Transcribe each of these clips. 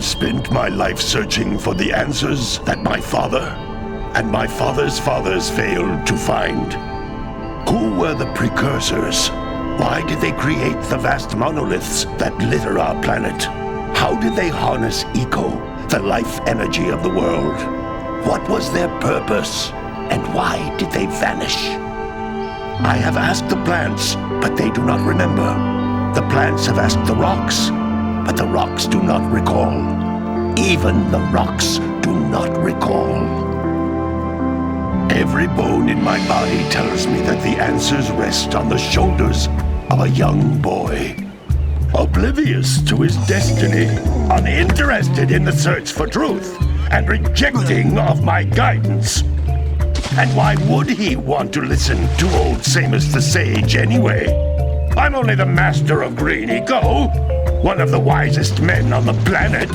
spent my life searching for the answers that my father and my father's fathers failed to find. Who were the precursors? Why did they create the vast monoliths that litter our planet? How did they harness eco, the life energy of the world? What was their purpose, and why did they vanish? I have asked the plants, but they do not remember. The plants have asked the rocks, but the rocks do not recall. Even the rocks do not recall. Every bone in my body tells me that the answers rest on the shoulders of a young boy. Oblivious to his destiny, uninterested in the search for truth, and rejecting of my guidance. And why would he want to listen to old Samus the Sage anyway? I'm only the master of green eco, one of the wisest men on the planet.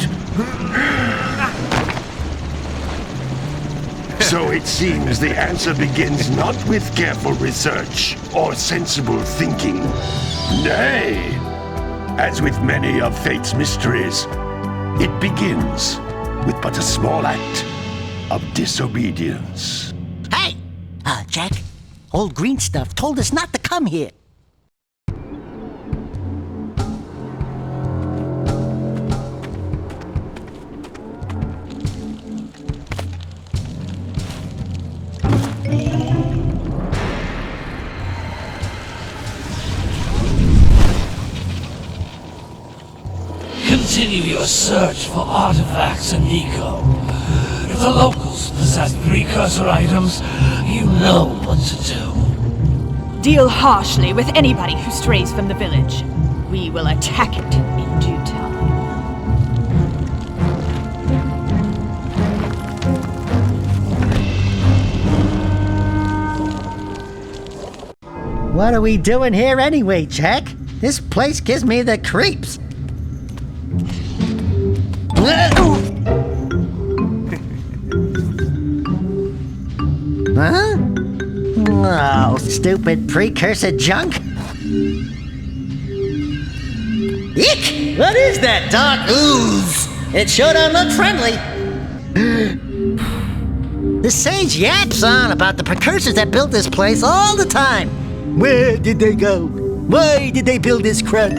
So it seems the answer begins not with careful research or sensible thinking. Nay, as with many of fate's mysteries, it begins with but a small act of disobedience. Hey! Jack, old green stuff told us not to come here. Continue your search for artifacts and eco. If the locals possess precursor items, you know what to do. Deal harshly with anybody who strays from the village. We will attack it in due time. What are we doing here anyway, Jack? This place gives me the creeps. Huh? Oh, stupid precursor junk. Eek! What is that dark ooze? It sure don't look friendly. The sage yaps on about the precursors that built this place all the time. Where did they go? Why did they build this crud?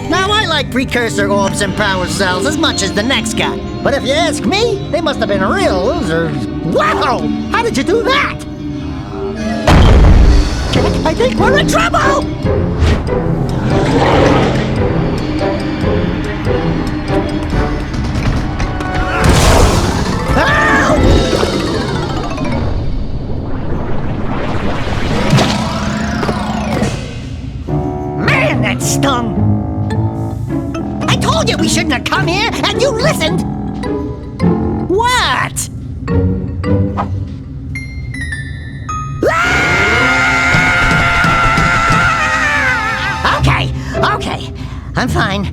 Now, I like precursor orbs and power cells as much as the next guy. But if you ask me, they must have been real losers. Wow! How did you do that? Jack, I think we're in trouble! Man, that stung! I told you we shouldn't have come here, and you listened! What? Okay. I'm fine.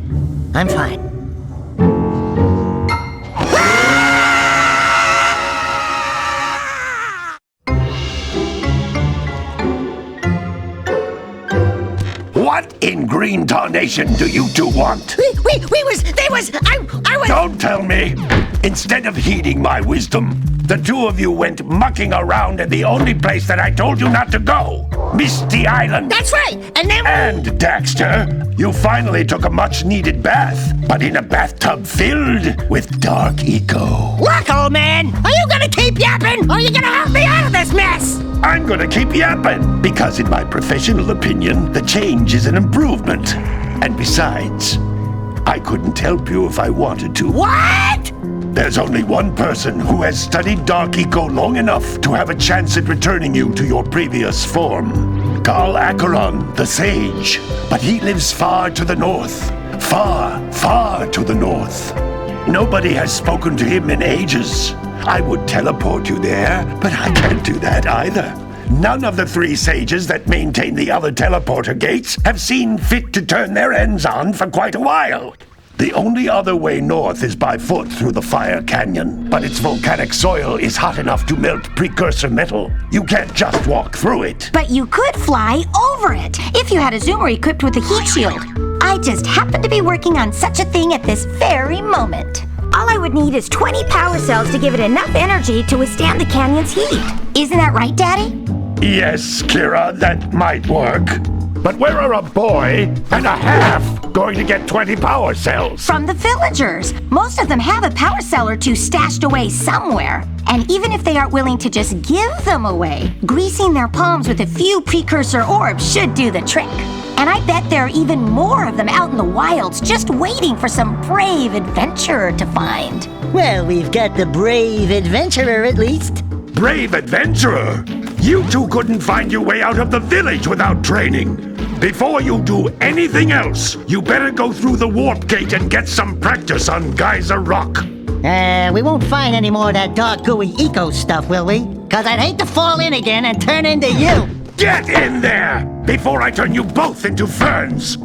What in green tarnation do you two want? I was... Don't tell me! Instead of heeding my wisdom, the two of you went mucking around in the only place that I told you not to go! Misty Island! That's right! And then... And, Daxter, you finally took a much-needed bath, but in a bathtub filled with dark eco. Look, old man! Are you gonna keep yapping, or are you gonna help me out of this mess? I'm gonna keep yapping, because in my professional opinion, the change is an improvement. And besides, I couldn't help you if I wanted to. What? There's only one person who has studied Dark Eco long enough to have a chance at returning you to your previous form. Carl Acheron, the Sage. But he lives far to the north. Far, far to the north. Nobody has spoken to him in ages. I would teleport you there, but I can't do that either. None of the three sages that maintain the other teleporter gates have seen fit to turn their ends on for quite a while. The only other way north is by foot through the Fire Canyon, but its volcanic soil is hot enough to melt precursor metal. You can't just walk through it. But you could fly over it if you had a zoomer equipped with a heat shield. I just happen to be working on such a thing at this very moment. All I would need is 20 power cells to give it enough energy to withstand the canyon's heat. Isn't that right, Daddy? Yes, Kira, that might work. But where are a boy and a half going to get 20 power cells? From the villagers. Most of them have a power cell or two stashed away somewhere. And even if they aren't willing to just give them away, greasing their palms with a few precursor orbs should do the trick. And I bet there are even more of them out in the wilds just waiting for some brave adventurer to find. Well, we've got the brave adventurer at least. Brave adventurer! You two couldn't find your way out of the village without training. Before you do anything else, you better go through the warp gate and get some practice on Geyser Rock. We won't find any more of that dark gooey eco stuff, will we? 'Cause I'd hate to fall in again and turn into you. Get in there before I turn you both into ferns!